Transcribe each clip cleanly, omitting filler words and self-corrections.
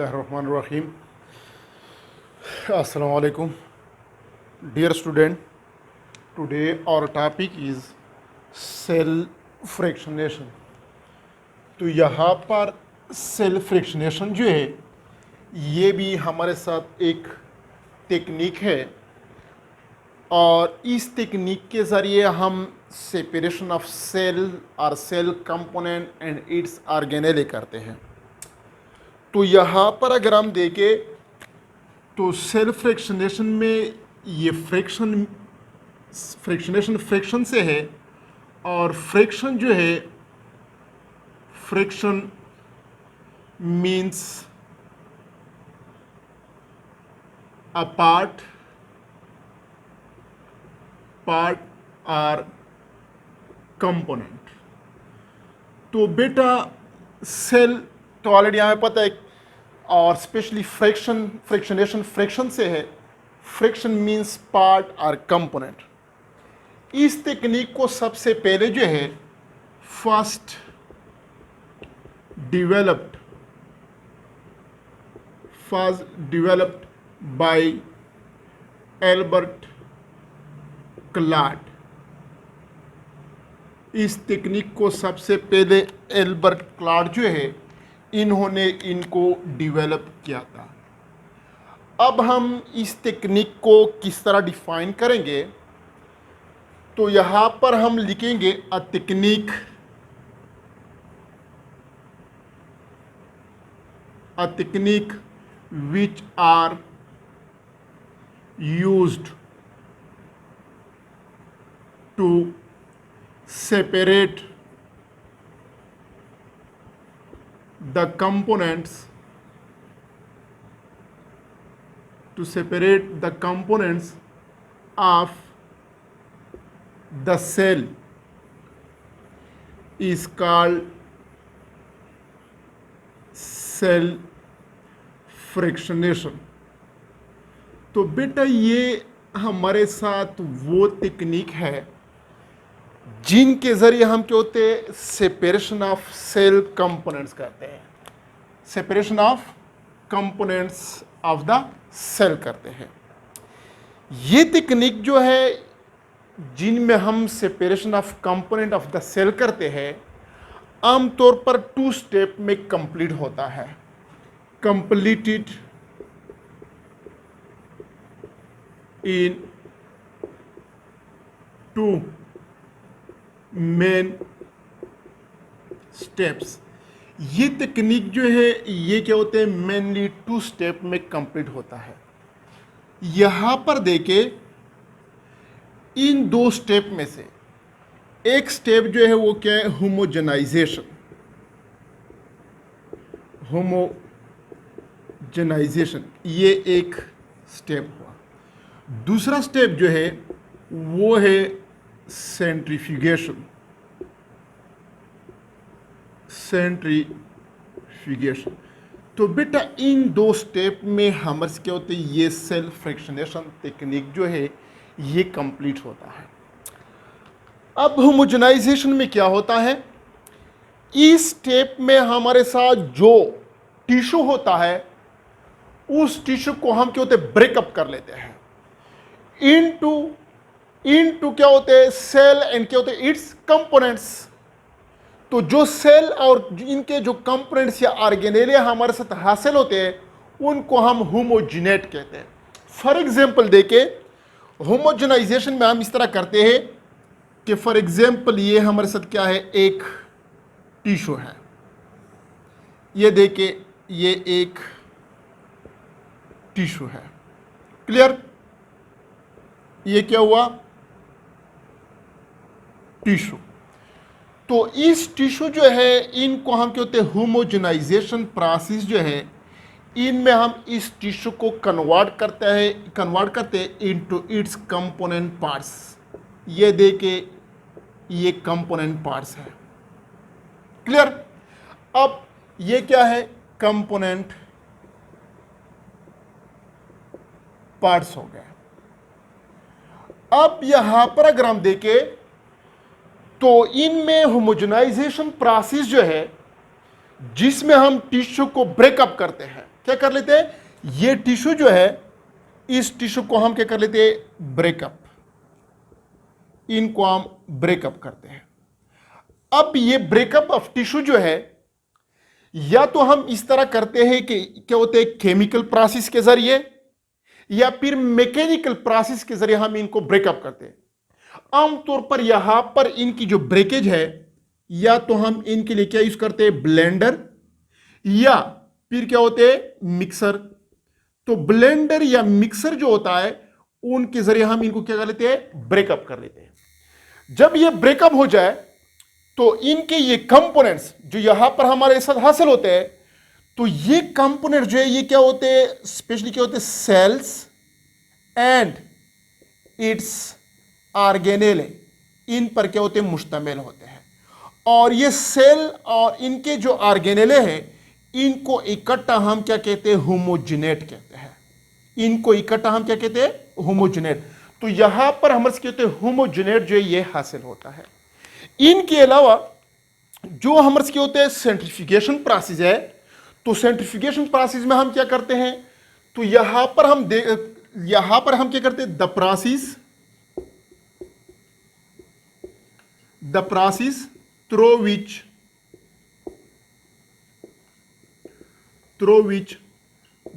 बिस्मिल्लाहिर्रहमानिर्रहीम। अस्सलाम वालेकुम dear student. Today our topic is cell fractionation. तो यहाँ पर सेल फ्रैक्शनेशन जो है ये भी हमारे साथ एक टेक्निक है और इस टेक्निक के ज़रिए हम सेपरेशन ऑफ सेल और सेल कंपोनेंट एंड इट्स ऑर्गेनेले करते हैं। तो यहाँ पर अगर हम देखें तो सेल फ्रैक्शनेशन में ये फ्रैक्शन से है और फ्रैक्शन जो है फ्रैक्शन मीन्स अ पार्ट और कंपोनेंट। तो बेटा सेल तो ऑलरेडी हमें पता है और स्पेशली फ्रैक्शनेशन फ्रैक्शन से है। फ्रैक्शन मीन्स पार्ट और कंपोनेंट। इस टेक्निक को सबसे पहले जो है first developed by Albert Claude. इस टेक्निक को सबसे पहले एल्बर्ट क्लाड जो है इन्होंने इनको डेवलप किया था। अब हम इस टेक्निक को किस तरह डिफाइन करेंगे तो यहाँ पर हम लिखेंगे a technique which are used to separate the components of the cell is called cell fractionation। तो बेटा ये हमारे साथ वो टेक्निक है जिनके ज़रिए हम क्या होते हैं सेपरेशन ऑफ सेल कंपोनेंट्स करते हैं। Separation of components of the cell करते हैं। ये टेक्निक जो है जिनमें हम separation of component of the cell करते हैं आमतौर पर 2 स्टेप में कंप्लीट होता है। Completed in 2 main steps. ये टेक्निक जो है ये क्या होते हैं मेनली 2 स्टेप में कंप्लीट होता है। यहाँ पर देखें इन 2 स्टेप में से एक स्टेप जो है वो क्या है होमोजेनाइजेशन। ये एक स्टेप हुआ। दूसरा स्टेप जो है वो है सेंट्रीफ्यूगेशन। तो बेटा इन 2 स्टेप में हमारे क्या होते हैं ये सेल फ्रैक्शनेशन टेक्निक जो है ये कंप्लीट होता है। अब होमोजेनाइजेशन में क्या होता है इस स्टेप में हमारे साथ जो टिश्यू होता है उस टिश्यू को हम क्या होते हैं ब्रेकअप कर लेते हैं इनटू क्या होते हैं सेल एंड क्या होते हैं इट्स कंपोनेंट्स। तो जो सेल और इनके जो कंपोनेंट्स या ऑर्गेनेले हमारे साथ हासिल होते हैं उनको हम होमोजिनेट कहते हैं। फॉर एग्जांपल देखे होमोजेनाइजेशन में हम इस तरह करते हैं कि फॉर एग्जांपल ये हमारे साथ क्या है एक टिश्यू है। ये देखे ये एक टिश्यू है। क्लियर? ये क्या हुआ टिश्यू। तो इस टिश्यू जो है इनको हम क्या होते हैं होमोजेनाइजेशन प्रोसेस जो है इनमें हम इस टिश्यू को कन्वर्ट करते हैं इनटू इट्स कंपोनेंट पार्ट्स। ये देखे ये कंपोनेंट पार्ट्स है। क्लियर? अब ये क्या है कंपोनेंट पार्ट्स हो गए। अब यहां पर अगर हम देखें तो इनमें होमोजेनाइजेशन प्रोसेस जो है जिसमें हम टिश्यू को ब्रेकअप करते हैं क्या कर लेते हैं, ये टिश्यू जो है, इस टिश्यू को हम क्या कर लेते हैं, ब्रेकअप, इनको हम ब्रेकअप करते हैं। अब ये ब्रेकअप ऑफ टिश्यू जो है, या तो हम इस तरह करते हैं कि क्या होते हैं, केमिकल प्रोसेस के जरिए, या फिर मैकेनिकल प्रोसेस के जरिए हम इनको ब्रेकअप करते हैं। आमतौर पर यहां पर इनकी जो ब्रेकेज है, या तो हम इनके लिए क्या यूज करते हैं, ब्लेंडर, या फिर क्या होते हैं, मिक्सर। तो ब्लेंडर या मिक्सर जो होता है, उनके जरिए हम इनको क्या कर लेते हैं, ब्रेकअप कर लेते हैं। जब ये ब्रेकअप हो जाए तो इनके ये कंपोनेंट्स जो यहां पर हमारे साथ हासिल होते हैं, तो ये कंपोनेंट जो है ये क्या होते हैं, स्पेशली क्या होते हैं, सेल्स एंड इट्स ऑर्गेनेले, इन पर क्या होते हैं, मुश्तमिल होते हैं। और ये सेल और इनके जो ऑर्गेनेले हैं, इनको इकट्ठा हम क्या कहते हैं, होमोजेनेट कहते हैं। इनको इकट्ठा हम क्या कहते हैं, होमोजेनेट। तो यहां पर हम कहते हैं होमोजेनेट जो है ये हासिल होता है। इनके अलावा जो हमारे होते हैं सेंट्रीफ्यूगेशन प्रोसेस है, तो सेंट्रीफ्यूगेशन प्रोसेस में हम क्या करते हैं, तो यहां पर हम क्या करते हैं, the process through which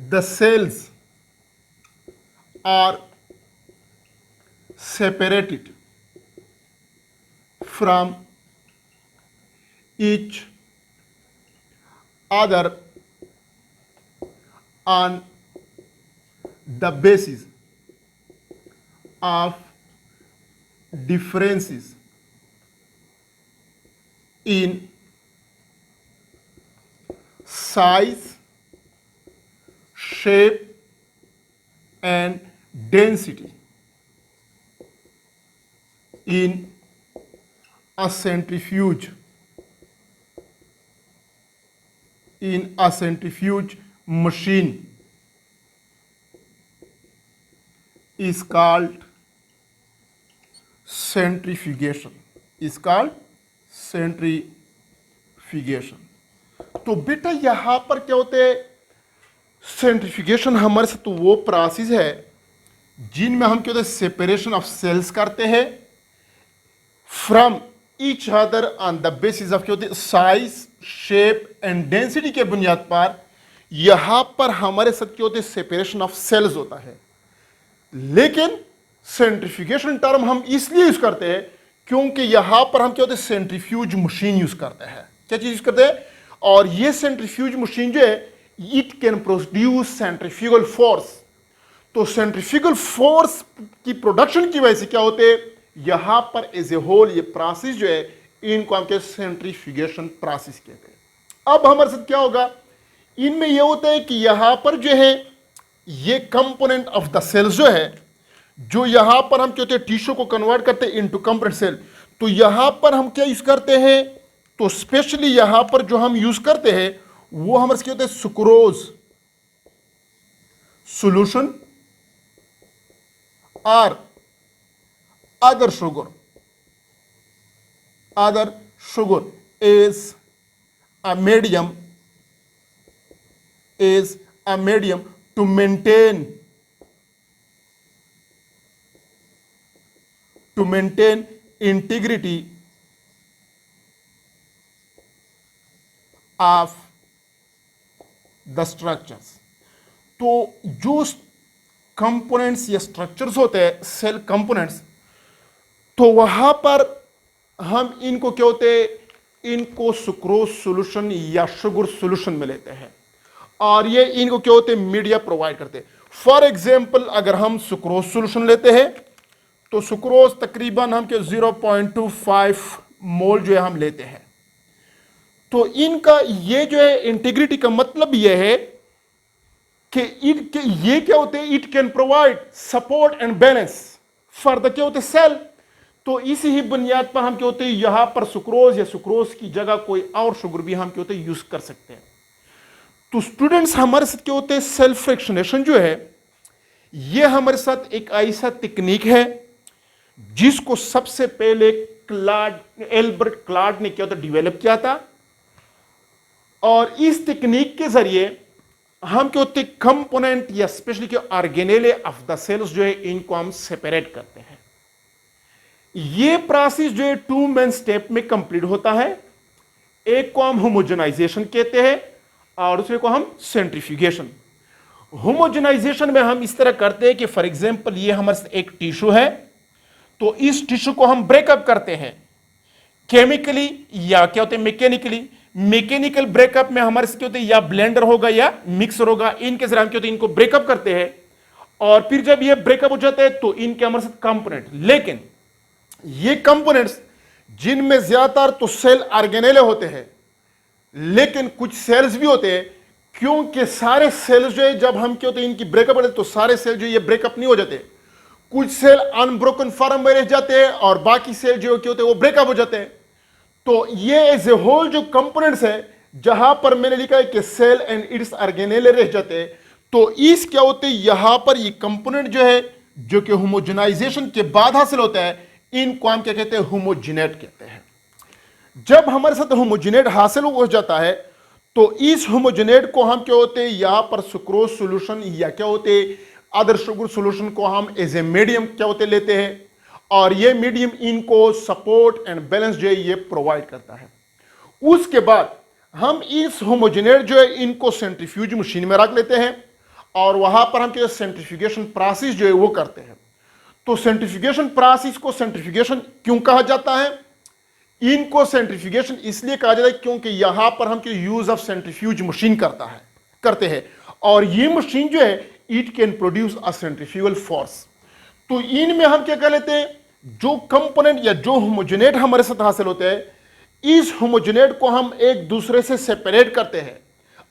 the cells are separated from each other on the basis of differences in size, shape and density in a centrifuge machine is called centrifugation. तो बेटा यहां पर क्या होते हैं, सेंट्रीफ्यूगेशन हमारे साथ तो वो प्रोसेस है जिनमें हम क्या होते हैं, सेपरेशन ऑफ सेल्स करते हैं from each other on the basis of क्या होते हैं, साइज, शेप एंड डेंसिटी के बुनियाद पर यहां पर हमारे साथ क्या होते हैं, सेपरेशन ऑफ सेल्स होता है। लेकिन सेंट्रीफ्यूगेशन टर्म हम इसलिए यूज करते हैं क्योंकि यहां पर हम क्या होते हैं, सेंट्रीफ्यूज मशीन यूज करते हैं। क्या चीज यूज करते हैं, और ये सेंट्रीफ्यूज मशीन जो है, it can produce centrifugal force. तो सेंट्रीफ्यूगल फोर्स की प्रोडक्शन की वजह से क्या होते हैं, यहां पर एज ए होल ये प्रोसेस जो है, इनको हम क्या सेंट्रीफ्यूगेशन प्रोसेस कहते हैं। अब हमारे साथ क्या होगा, इनमें यह होता है कि यहां पर जो है ये कंपोनेंट ऑफ द सेल्स जो है, जो यहां पर हम क्या होते हैं, टिश्यू को कन्वर्ट करते हैं इनटू कंपोनेंट सेल। तो यहां पर हम क्या यूज करते हैं, तो स्पेशली यहां पर जो हम यूज करते हैं वो हमारे क्या होते हैं, सुक्रोज सॉल्यूशन और other sugar is a medium to maintain integrity of the structures। तो जो कंपोनेंट्स या स्ट्रक्चर्स होते हैं, सेल कंपोनेंट्स, तो वहां पर हम इनको क्या होते हैं, इनको सुक्रोज सॉल्यूशन या शुगर सॉल्यूशन में लेते हैं, और ये इनको क्या होते हैं, मीडिया प्रोवाइड करते हैं। फॉर एग्जांपल अगर हम सुक्रोज सॉल्यूशन लेते हैं, तो सुक्रोज तकरीबन हम क्या 0.25 मोल जो है हम लेते हैं। तो इनका ये जो है इंटीग्रिटी का मतलब ये है कि ये क्या होते हैं, it can provide support and balance for the क्या होते हैं, सेल। तो इसी ही बुनियाद पर हम क्या होते हैं, यहां पर सुक्रोज या सुक्रोज की जगह कोई और शुगर भी हम क्या होते हैं, यूज कर सकते हैं। तो स्टूडेंट्स हमारे साथ क्या होते हैं, सेल्फ फ्रैक्शनेशन जो है, ये हमारे साथ एक ऐसा तकनीक है जिसको सबसे पहले एल्बर्ट क्लाड ने क्या होता डेवलप किया था। और इस तकनीक के जरिए हम क्या होते कंपोनेंट या स्पेशली के ऑर्गेनेले ऑफ द सेल्स जो है इनको हम सेपरेट करते हैं। ये प्रोसेस जो है 2 मेन स्टेप में कंप्लीट होता है। एक को हम होमोजेनाइजेशन कहते हैं और दूसरे को हम सेंट्रीफ्यूगेशन। होमोजेनाइजेशन में हम इस तरह करते हैं कि फॉर एग्जांपल ये हमारे एक टिश्यू है, तो इस टिश्यू को हम ब्रेकअप करते हैं केमिकली या क्या होते हैं मैकेनिकली। मैकेनिकल ब्रेकअप में हमारे से क्या होते हैं या ब्लेंडर होगा या मिक्सर होगा, इनके जरिए हम क्या होते हैं इनको ब्रेकअप करते हैं और फिर जब ये ब्रेकअप हो जाता है तो इनके हमारे साथ कंपोनेंट। लेकिन ये कंपोनेंट्स जिनमें ज्यादातर तो सेल ऑर्गेनेले होते हैं, लेकिन कुछ सेल्स भी होते हैं, क्योंकि सारे सेल्स जो है जब हम क्या होते हैं इनकी ब्रेकअप करते हैं तो सारे सेल जो ये ब्रेकअप नहीं हो जाते। कुछ सेल अनब्रोकन फॉर्म में रह जाते हैं और बाकी सेल जो क्या होते हैं वो ब्रेकअप हो जाते हैं। तो ये एज ए होल जो कंपोनेंट्स है, जहां पर मैंने लिखा है कि सेल एंड इट्स ऑर्गेनेले रह जाते हैं, तो इस क्या होते हैं यहां पर ये कंपोनेंट जो है जो कि होमोजेनाइजेशन के बाद हासिल होता है, इनको हम क्या कहते हैं होमोजिनेट कहते हैं। जब हमारे साथ होमोजिनेट हासिल हो जाता है तो इस होमोजिनेट को हम क्या होते हैं यहां पर सुक्रोज सॉल्यूशन या क्या होते हैं अदर शुगर सॉल्यूशन को हम एज ए मीडियम क्या होते लेते हैं और ये मीडियम इनको सपोर्ट एंड बैलेंस जो है ये प्रोवाइड करता है। उसके बाद हम इस होमोजिनेट जो है इनको सेंट्रीफ्यूज मशीन में रख लेते हैं और वहां पर हम क्या सेंट्रीफ्यूगेशन प्रोसेस जो है वो करते हैं। तो सेंट्रीफ्यूगेशन प्रोसेस को सेंट्रीफ्यूगेशन क्यों कहा जाता है? इनको सेंट्रीफ्यूगेशन इसलिए कहा जाता है क्योंकि यहां पर हम यूज ऑफ सेंट्रीफ्यूज मशीन करते हैं और ये मशीन जो है it can produce a centrifugal force. तो इनमें हम क्या कर लेते हैं, जो कंपोनेंट या जो होमोजेनेट हमारे साथ हासिल होते हैं, इस होमोजेनेट को हम एक दूसरे से सेपरेट करते हैं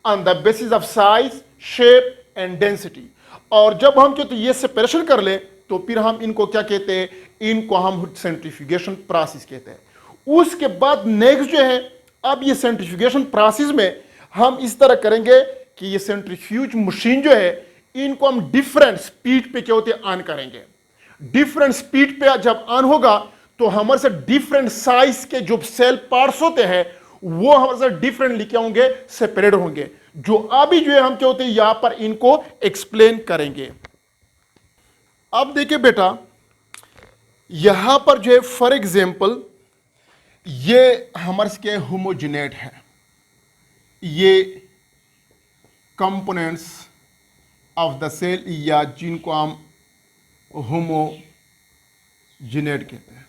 on the basis of size, shape and density. और जब हम कहते ये सेपरेशन कर ले तो फिर हम इनको क्या कहते हैं, इनको हम सेंट्रीफ्यूगेशन प्रोसेस कहते हैं। उसके बाद नेक्स्ट जो है, अब ये सेंट्रीफ्यूगेशन प्रोसेस में हम इस तरह करेंगे कि ये सेंट्रीफ्यूज मशीन जो है इनको हम डिफरेंट स्पीड पे क्या होते हैं ऑन करेंगे। डिफरेंट स्पीड पे जब ऑन होगा तो हमारे से डिफरेंट साइज के जो सेल पार्ट्स होते हैं वो हमारे से डिफरेंट लिखे होंगे, सेपरेट होंगे, जो अभी जो है हम क्या होते हैं यहां पर इनको एक्सप्लेन करेंगे। अब देखिए बेटा, यहां पर जो है फॉर एग्जांपल ये हमारे के होमोजिनेट है, ये कंपोनेंट्स ऑफ द सेल या जिनको हम होमोजिनेट कहते हैं।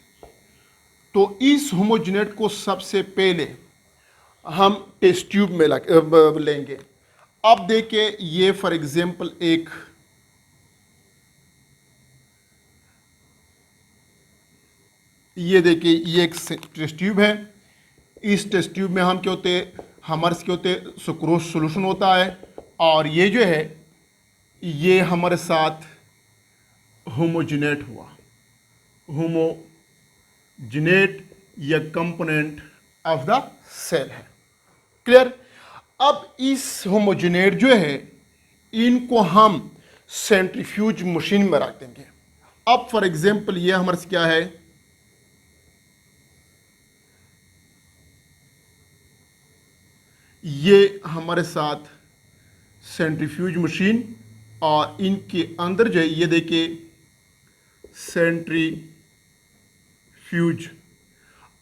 तो इस होमोजिनेट को सबसे पहले हम टेस्ट ट्यूब में लेंगे। अब देखिए ये फॉर एग्जांपल ये देखिए ये एक टेस्ट ट्यूब है। इस टेस्ट ट्यूब में हम क्या होते हैं, हमारे क्या होते हैं सुक्रोज सॉल्यूशन होता है और ये जो है ये हमारे साथ होमोजिनेट हुआ, होमोजिनेट या कंपोनेंट ऑफ द सेल है। क्लियर? अब इस होमोजिनेट जो है इनको हम सेंट्रीफ्यूज मशीन में रख देंगे। अब फॉर एग्जांपल ये हमारे से क्या है, ये हमारे साथ सेंट्रीफ्यूज मशीन और इनके अंदर जो है ये देखिए सेंट्रीफ्यूज,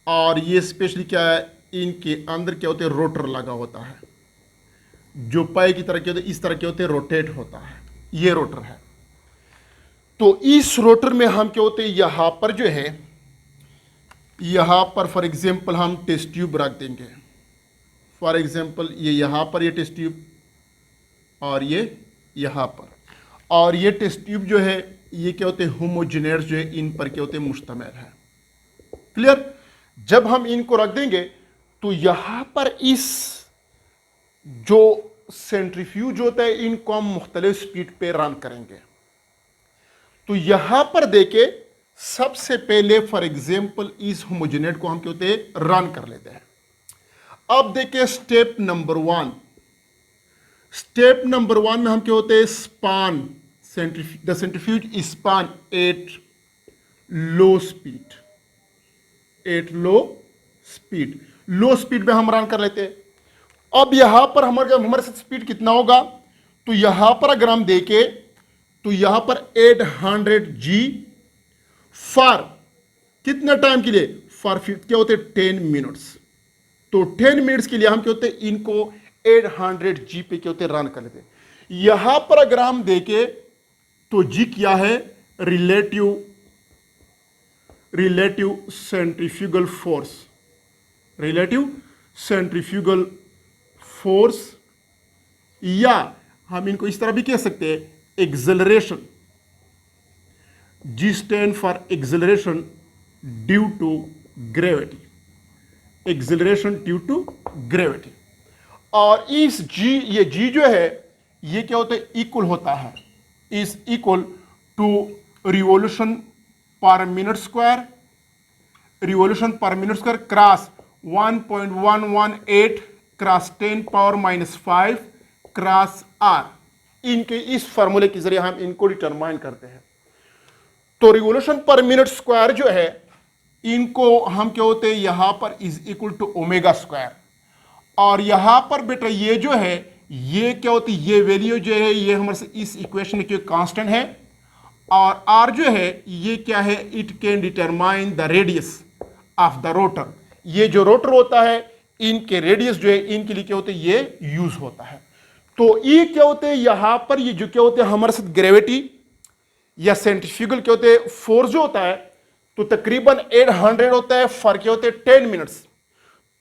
और ये स्पेशली क्या है, इनके अंदर क्या होते हैं रोटर लगा होता है जो पाए की तरह क्या होते हैं इस तरह क्या होते हैं रोटेट होता है, ये रोटर है। तो इस रोटर में हम क्या होते हैं यहां पर जो है, यहां पर फॉर एग्जांपल हम टेस्ट ट्यूब रख देंगे। फॉर एग्जांपल ये यहां पर ये टेस्ट ट्यूब और ये यहां पर, और ये टेस्ट ट्यूब जो है ये क्या होते हैं होमोजिनेट्स जो है इन पर क्या होते हैं मुश्तमिल है। क्लियर? जब हम इनको रख देंगे तो यहां पर इस जो सेंट्रीफ्यूज होता है इनको हम मुख्तलिफ स्पीड पे रन करेंगे। तो यहां पर देखे सबसे पहले फॉर एग्जांपल इस होमोजिनेट को हम क्या होते हैं रन कर लेते हैं। अब देखिए स्टेप नंबर 1, स्टेप नंबर 1 में हम क्या होते हैं span the centrifuge span at low speed, low speed में हम रन कर लेते हैं। अब यहां पर हमारे साथ स्पीड कितना होगा, तो यहां पर अगर हम देखें तो यहां पर 800G फॉर कितना टाइम के लिए, फॉर क्या होते हैं 10 मिनट्स। तो 10 मिनट्स के लिए हम क्या होते हैं इनको 800G पे क्या होते हैं रन कर लेते हैं। यहां पर अगर हम देखें तो G क्या है, relative centrifugal force, relative centrifugal force, या हम इनको इस तरह भी कह सकते हैं acceleration, G stand for acceleration due to gravity, acceleration due to gravity. और इस G, ये G जो है ये क्या होता है इक्वल होता है, is equal to revolution per minute square, revolution per minute square cross 1.118 cross 10 power -5 cross R। इनके इस फॉर्मूले के जरिए हम इनको डिटरमाइन करते हैं। तो रिवॉल्यूशन पर मिनट स्क्वायर जो है इनको हम क्या होते हैं यहां पर is equal to omega square, और यहां पर बेटा ये जो है ये क्या होती है, ये वैल्यू जो है ये हमारे इस इक्वेशन की कांस्टेंट है, और R जो है ये क्या है, it can determine the radius of the rotor. ये जो रोटर होता है इनके रेडियस जो है इनके लिए क्या होते हैं ये यूज होता है। तो ये क्या होते हैं यहां पर ये जो क्या होते हैं हमारे साथ ग्रेविटी या सेंट्रीफ्यूगल क्या होते हैं फोर्स जो होता है तो तकरीबन 800 होता है, फॉर क्या होते हैं 10 मिनट्स।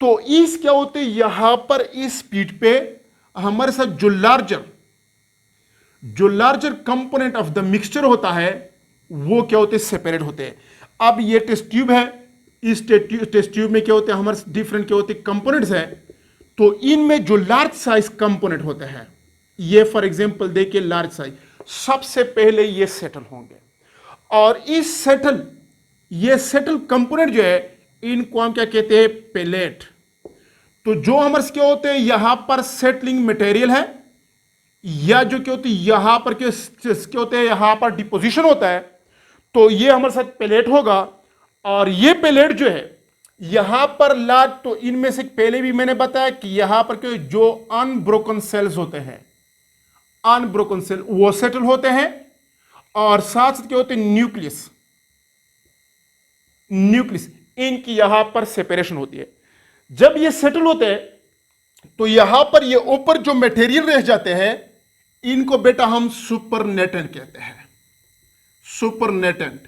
तो इस क्या होते हैं यहां पर इस स्पीड पे हमारे साथ जो larger component of the mixture होता है वो क्या होते हैं सेपरेट होते हैं। अब ये टेस्ट ट्यूब है, इस टेस्ट ट्यूब में क्या होते हैं हमारे डिफरेंट क्या होते हैं कंपोनेंट्स हैं। तो इनमें जो लार्ज साइज कंपोनेंट होते हैं ये फॉर एग्जांपल देखिए लार्ज साइज, सबसे पहले ये सेटल होंगे, और इस सेटल कंपोनेंट जो है इनको हम क्या कहते हैं पेलेट। तो जो हमारे क्या होते हैं यहां पर सेटलिंग मटेरियल है, या जो क्या होती है यहां पर क्या होते हैं यहां पर डिपोजिशन होता है, तो ये हमारे साथ पेलेट होगा। और ये पेलेट जो है यहां पर लार्ज, तो इनमें से पहले भी मैंने बताया कि यहां पर क्या जो अनब्रोकन सेल्स होते हैं, अनब्रोकन सेल वो सेटल होते हैं, और साथ साथ क्या होते हैं न्यूक्लियस इनकी यहां पर सेपरेशन होती है। जब ये सेटल होते हैं तो यहां पर ये ऊपर जो मटेरियल रह जाते हैं इनको बेटा हम सुपरनेटेंट कहते हैं, सुपरनेटेंट।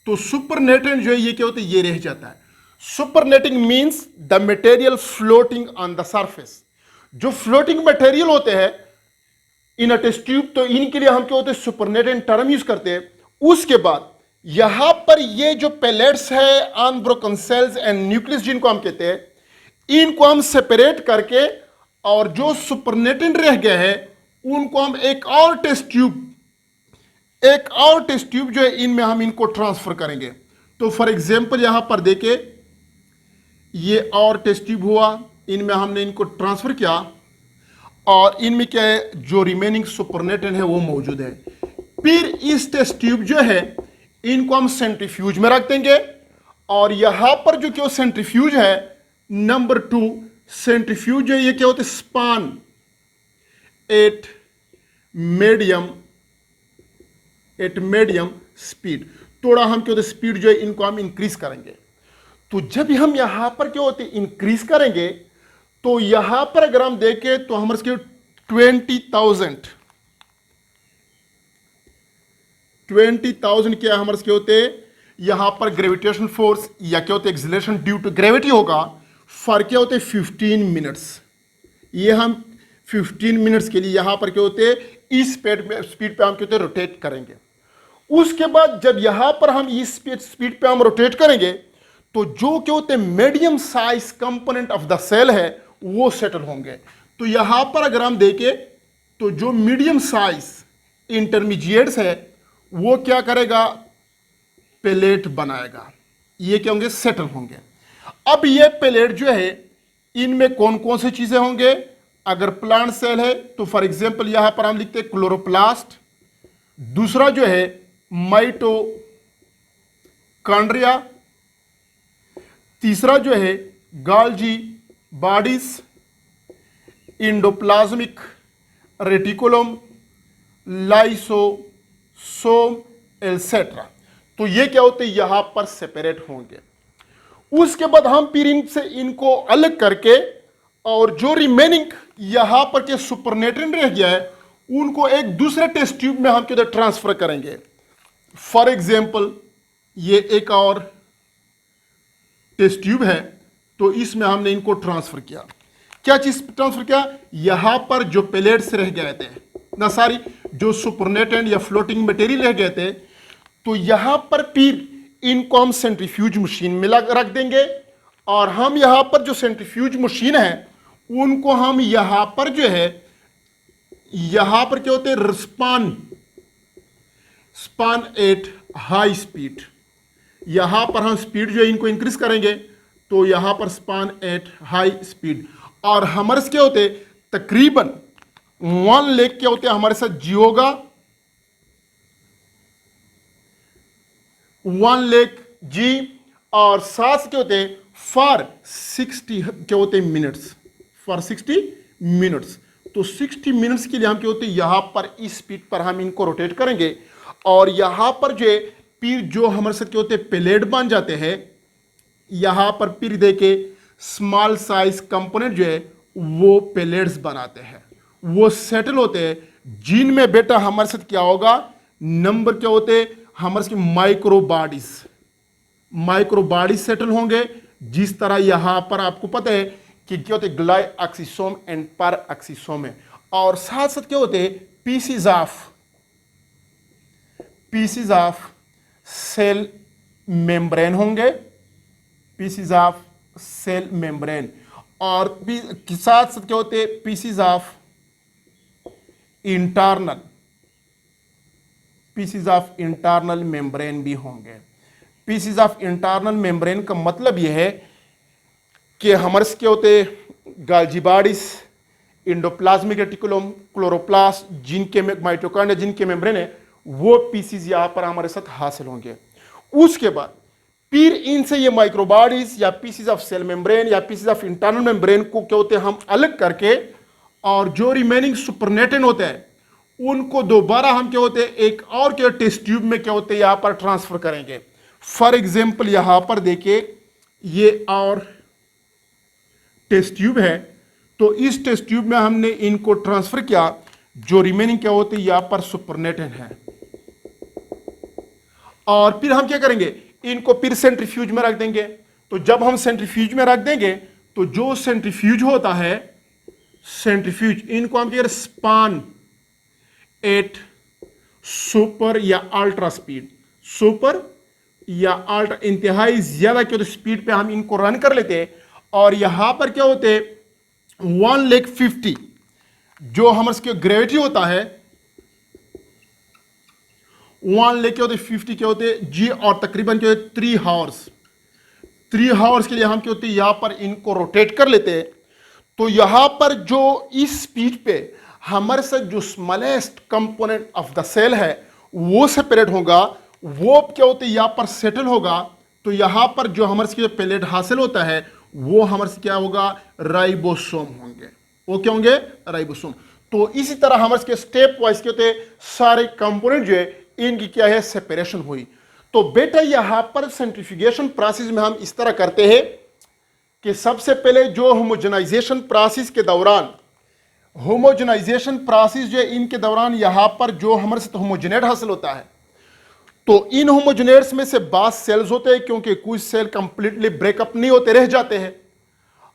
तो सुपरनेटेंट जो है ये क्या होता है ये रह जाता है। Supernetting means the material floating on the surface. जो फ्लोटिंग मटेरियल होते हैं इन अ टेस्ट ट्यूब, तो इनके लिए हम क्या होते हैं सुपरनेटेंट टर्म यूज करते हैं। उसके बाद यहां पर ये जो पेलेट्स है अनब्रोकन सेल्स एंड न्यूक्लियस जिनको हम कहते हैं, इनको हम सेपरेट करके और जो सुपरनेटेंट रह गए हैं उनको हम एक और टेस्ट ट्यूब जो है इनमें हम इनको ट्रांसफर करेंगे। तो फॉर एग्जांपल यहां पर देखे ये और टेस्ट ट्यूब हुआ, इनमें हमने इनको ट्रांसफर किया, और इनमें क्या है जो रिमेनिंग सुपरनेटेंट है वो मौजूद है। फिर इस टेस्ट ट्यूब जो है इनको हम सेंट्रीफ्यूज में रख देंगे, और यहां पर जो क्या सेंट्रीफ्यूज है नंबर 2 सेंट्रीफ्यूज जो है ये क्या होते हैं स्पान एट मीडियम स्पीड। थोड़ा हम क्या होते स्पीड जो है इनको हम इंक्रीज करेंगे। तो जब हम यहां पर क्या होते इंक्रीज करेंगे तो यहां पर अगर हम देखें तो हमारे 20,000 क्या हमारे क्या होते यहां पर ग्रेविटेशन फोर्स या क्या होते एक्सीलरेशन ड्यू टू ग्रेविटी होगा, फॉर क्या होते 15 मिनट्स। ये हम 15 मिनट्स के लिए यहां पर क्या होते इस स्पीड पे हम क्या होते रोटेट करेंगे। उसके बाद जब यहां पर हम इस स्पीड पे हम रोटेट करेंगे तो जो क्या होते medium size component of the cell है वो सेटल होंगे। तो यहां पर अगर हम देखें तो जो मीडियम साइज इंटरमीडिएट्स है वो क्या करेगा पेलेट बनाएगा, ये क्या होंगे सेटल होंगे। अब ये पेलेट जो है इनमें कौन कौन सी चीजें होंगे, अगर प्लांट सेल है तो फॉर एग्जांपल यहां पर हम लिखते हैं क्लोरोप्लास्ट, दूसरा जो है माइटोकॉन्ड्रिया, तीसरा जो है Golgi bodies, endoplasmic reticulum, lysosome etcetera. तो ये क्या होते हैं, यहां पर सेपरेट होंगे। उसके बाद हम फिर इनसे इनको अलग करके और जो रिमेनिंग यहां पर के सुपरनेट्रिएंट रह गया है उनको एक दूसरे टेस्ट ट्यूब में हम किधर ट्रांसफर करेंगे। फॉर एग्जाम्पल ये एक और टेस्ट ट्यूब है, तो इसमें हमने इनको ट्रांसफर किया। क्या चीज ट्रांसफर किया, यहां पर जो पेलेट्स रह गए थे ना, सारी जो सुपरनेटेंट या फ्लोटिंग मटेरियल रह गए थे, तो यहां पर फिर इनको हम सेंट्रीफ्यूज मशीन में रख देंगे। और हम यहां पर जो सेंट्रीफ्यूज मशीन है उनको हम यहां पर जो है, यहां पर क्या होते हैं, स्पान एट हाई स्पीड। यहां पर हम स्पीड जो है इनको इंक्रीज करेंगे, तो यहां पर स्पान एट हाई स्पीड। और हमारे क्या होते तकरीबन 1 लेख क्या होते हैं हमारे साथ जियोगा 1 लेख जी, और साथ क्या होते हैं फॉर 60 क्या होते हैं मिनट्स, फॉर 60 मिनट्स। तो 60 मिनट्स के लिए हम क्या होते हैं यहां पर इस स्पीड पर हम इनको रोटेट करेंगे। और यहां पर जो है फिर जो हमारे साथ क्या होते हैं पेलेट बन जाते हैं, यहां पर फिर देखे स्मॉल साइज कंपोनेंट जो है वो पेलेट्स बनाते हैं, वो सेटल होते हैं, जिनमें बेटा हमारे साथ क्या होगा, नंबर क्या होते हैं हमारे साथ माइक्रो बॉडीज सेटल होंगे। जिस तरह यहां पर आपको पता है कि क्या होते ग्लाई एक्सिसोम एंड पर एक्सिसोम है। और साथ साथ क्या होते पीसीज ऑफ सेल मेम्ब्रेन होंगे, पीसीज ऑफ सेल मेम्ब्रेन। और साथ साथ क्या होते हैं पीसीज ऑफ इंटरनल मेम्ब्रेन भी होंगे। पीसीज ऑफ इंटरनल मेम्ब्रेन का मतलब यह है कि हमारे क्या होते गाल्जी बॉडीज, इंडोप्लाज्मिक रेटिकुलम, क्लोरोप्लास्ट, जिनके माइटोकॉन्ड्रिया जिनके मेम्ब्रेन है, वो पीसीज यहां पर हमारे साथ हासिल होंगे। उसके बाद फिर इनसे ये माइक्रोबॉडीज या पीसीज ऑफ सेल मेम्ब्रेन या पीसीज ऑफ इंटरनल मेम्ब्रेन को क्या होते हैं हम अलग करके, और जो रिमेनिंग सुपरनेटेंट होते हैं उनको दोबारा हम क्या होते हैं एक और क्या टेस्ट ट्यूब में क्या होते हैं यहां पर ट्रांसफर करेंगे। फॉर एग्जाम्पल यहां पर देखिए ये और टेस्ट ट्यूब है, तो इस टेस्ट ट्यूब में हमने इनको ट्रांसफर किया। जो रिमेनिंग क्या होते हैं यहां पर सुपरनेटेंट है, और फिर हम क्या करेंगे इनको फिर सेंट्रीफ्यूज में रख देंगे। तो जब हम सेंट्रीफ्यूज में रख देंगे तो जो सेंट्रीफ्यूज होता है, सेंट्रीफ्यूज इनको हम क्या स्पान एट सुपर या अल्ट्रा स्पीड, सुपर या अल्ट्रा इंतहाई ज्यादा क्या होते स्पीड पे हम इनको रन कर लेते हैं। और यहां पर क्या होते 150 जो हमारे ग्रेविटी होता है 1 क्या होते 50 क्या होते जी, और तकरीबन क्या होते 3 हावर्स के लिए हम क्या होते हैं यहां पर इनको रोटेट कर लेते हैं। तो यहां पर जो इस स्पीड पे हमारे साथ जो smallest component of the cell है वो सेपरेट होगा, वो क्या होते हैं यहां पर सेटल होगा। तो यहां पर जो हमारे से पेलेट हासिल होता है वो हमारे से क्या होगा राइबोसोम होंगे, वो क्या होंगे राइबोसोम। तो इसी तरह हमारे के स्टेप वाइज क्या होते हैं सारे कंपोनेंट जो है इनकी क्या है सेपरेशन हुई। तो बेटा यहां पर सेंट्रीफ्यूगेशन प्रोसेस में हम इस तरह करते हैं कि सबसे पहले जो होमोजेनाइजेशन प्रोसेस के दौरान, होमोजेनाइजेशन प्रोसेस जो है इनके दौरान यहां पर जो हमारे साथ होमोजेनेट हासिल होता है, तो इन होमोजेनेट्स में से बास सेल्स होते हैं क्योंकि कुछ सेल कंप्लीटली ब्रेकअप नहीं होते रह जाते हैं।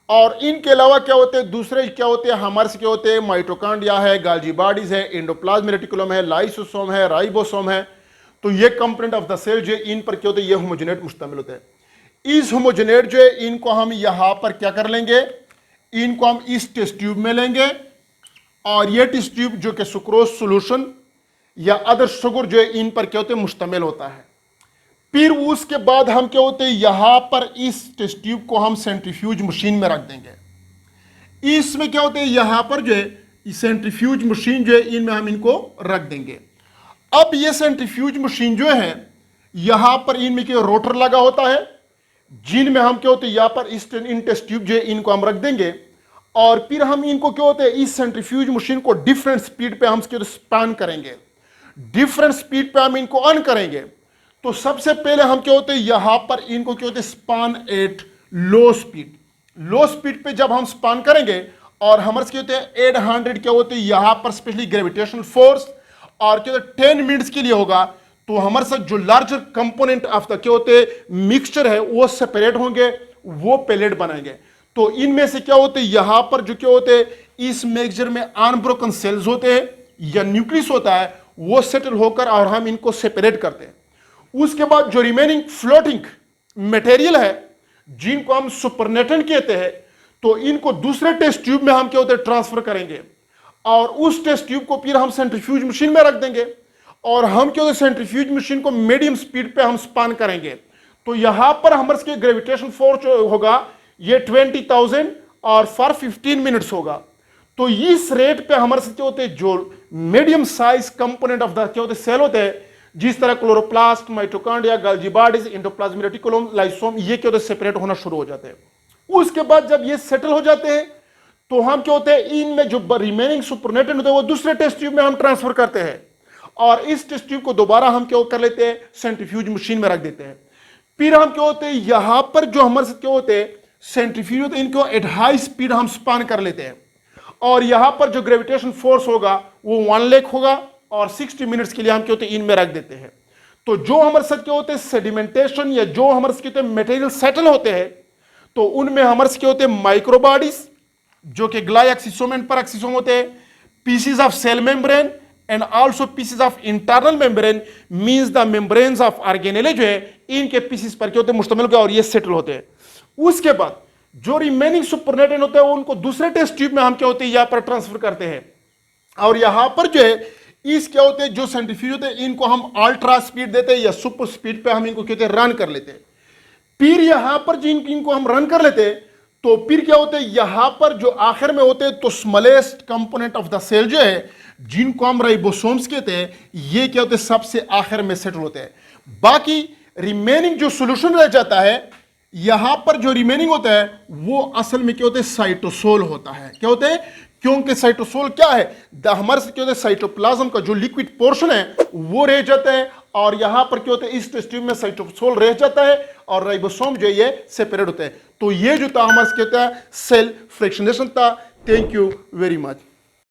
और इनके अलावा क्या होते हैं दूसरे क्या होते हैं हमारे से क्या होते हैं माइटोकॉन्ड्रिया है, गाल्जी बॉडीज है, एंडोप्लाज्मिक रेटिकुलम है, लाइसोसोम है, राइबोसोम है। तो ये कंपोनेंट ऑफ द सेल जो इन पर क्या होते हैं ये होमोजेनेट मुश्तमिल होते हैं। इस होमोजेनेट जो है इनको हम यहां पर क्या कर लेंगे, इनको हम इस टेस्ट ट्यूब में लेंगे, और ये टेस्ट ट्यूब जो कि सुक्रोज सोल्यूशन या अदर शुगर जो है इन पर क्या होते हैं मुश्तमिल होता है। फिर उसके बाद हम क्या होते हैं यहां पर इस टेस्ट ट्यूब को हम सेंट्रीफ्यूज मशीन में रख देंगे। इसमें क्या होते हैं यहां पर जो है सेंट्रीफ्यूज मशीन जो है इनमें हम इनको रख देंगे। अब ये सेंट्रीफ्यूज मशीन जो है यहां पर इनमें क्या रोटर लगा होता है, जिनमें हम क्या होते हैं यहां पर इन टेस्ट ट्यूब जो है इनको हम रख देंगे। और फिर हम इनको क्या होते हैं इस सेंट्रीफ्यूज मशीन को डिफरेंट स्पीड पे हम स्पान करेंगे, डिफरेंट स्पीड पे हम इनको ऑन करेंगे। तो सबसे पहले हम क्या होते हैं यहां पर इनको क्या होते हैं span at low speed, low speed पे जब हम स्पान करेंगे और हमारे क्या होते हैं 800 क्या होते हैं यहां पर स्पेशली ग्रेविटेशनल फोर्स और क्या होते हैं 10 मिनट्स के लिए होगा। तो हमारे साथ जो लार्जर कंपोनेंट ऑफ द क्या होते हैं मिक्सचर है वो सेपरेट होंगे, वो पेलेट बनाएंगे। तो इनमें से क्या होते हैं यहां पर जो क्या होते हैं इस मिक्सचर में अनब्रोकन सेल्स होते हैं या न्यूक्लियस होता है, वो सेटल होकर और हम इनको सेपरेट करते हैं। उसके बाद जो रिमेनिंग फ्लोटिंग मटेरियल है जिनको हम सुपरनेटेंट कहते हैं, तो इनको दूसरे टेस्ट ट्यूब में हम क्या होते हैं ट्रांसफर करेंगे और उस टेस्ट ट्यूब को फिर हम सेंट्रीफ्यूज मशीन में रख देंगे और हम क्या होते हैं सेंट्रीफ्यूज मशीन को मीडियम स्पीड पे हम स्पान करेंगे। तो यहां पर हमारे ग्रेविटेशन फोर्स होगा ये 20,000 और फॉर 15 मिनट्स होगा। तो इस रेट पे हमारे क्या होते हैं जो medium size component of the क्या होते हैं सेल होते हैं, जिस तरह chloroplast, mitochondria, Golgi bodies, endoplasmic reticulum, लाइसोम, ये क्या होते हैं सेपरेट होना शुरू हो जाते हैं। उसके बाद जब ये सेटल हो जाते हैं तो हम क्या होते हैं इनमें जो रिमेनिंग सुपरनेटेंट होते हैं वो दूसरे टेस्ट ट्यूब में हम ट्रांसफर करते हैं और इस टेस्ट ट्यूब को दोबारा हम क्या कर लेते हैं सेंट्रीफ्यूज मशीन में रख देते हैं। फिर हम क्या होते हैं यहां पर जो हमारे साथ क्या होते हैं सेंट्रीफ्यूज होते हैं इनको एट हाई स्पीड हम स्पान कर लेते हैं और यहां पर जो ग्रेविटेशन फोर्स होगा वो 1 लाख होगा और 60 मिनट्स के लिए हम क्या होते हैं इनमें रख देते हैं। तो जो हमारे साथ क्या होते हैं सेडिमेंटेशन या जो हमारे साथ क्या होते हैं मटेरियल सेटल होते हैं, तो उनमें हमारे साथ क्या होते हैं माइक्रोबॉडीज जो कि ग्लाइक्सिसोम एंड पैराक्सिसोम होते हैं, pieces of cell membrane and also pieces of internal membrane means the membranes of organelle जो है इनके पीसेस पर क्या होते हैं मुश्तमिल होते हैं और ये सेटल होते हैं। उसके बाद जो रिमेनिंग सुपरनेटेंट होते हैं उनको दूसरे टेस्ट ट्यूब में हम क्या होते हैं यहां पर ट्रांसफर करते हैं और यहां पर जो है इस क्या होते हैं जो सेंट्रीफ्यूज होते हैं इनको हम अल्ट्रा स्पीड देते हैं या सुपर स्पीड पे हम इनको क्या होते हैं रन कर लेते हैं। फिर यहां पर जिन इनको हम रन कर लेते हैं तो फिर क्या होते हैं यहां पर जो आखिर में होते हैं तो smallest component of the cell जो है जिनको हम राइबोसोम्स कहते हैं, ये क्या होते हैं सबसे आखिर में सेटल होते हैं। बाकी रिमेनिंग जो सोल्यूशन रह जाता है यहां पर जो रिमेनिंग होता है वो असल में क्या होता है साइटोसोल होता है। क्या होते हैं क्योंकि साइटोसोल क्या है हमारे से क्या होता है साइटोप्लाज्म का जो लिक्विड पोर्शन है वो रह जाता है और यहां पर क्या होता है इस टेस्ट ट्यूब में साइटोसोल रह जाता है और राइबोसोम जो है ये सेपरेट होते हैं। तो ये जो था हमारे क्या होता है सेल फ्रैक्शनेशन था। Thank you very much.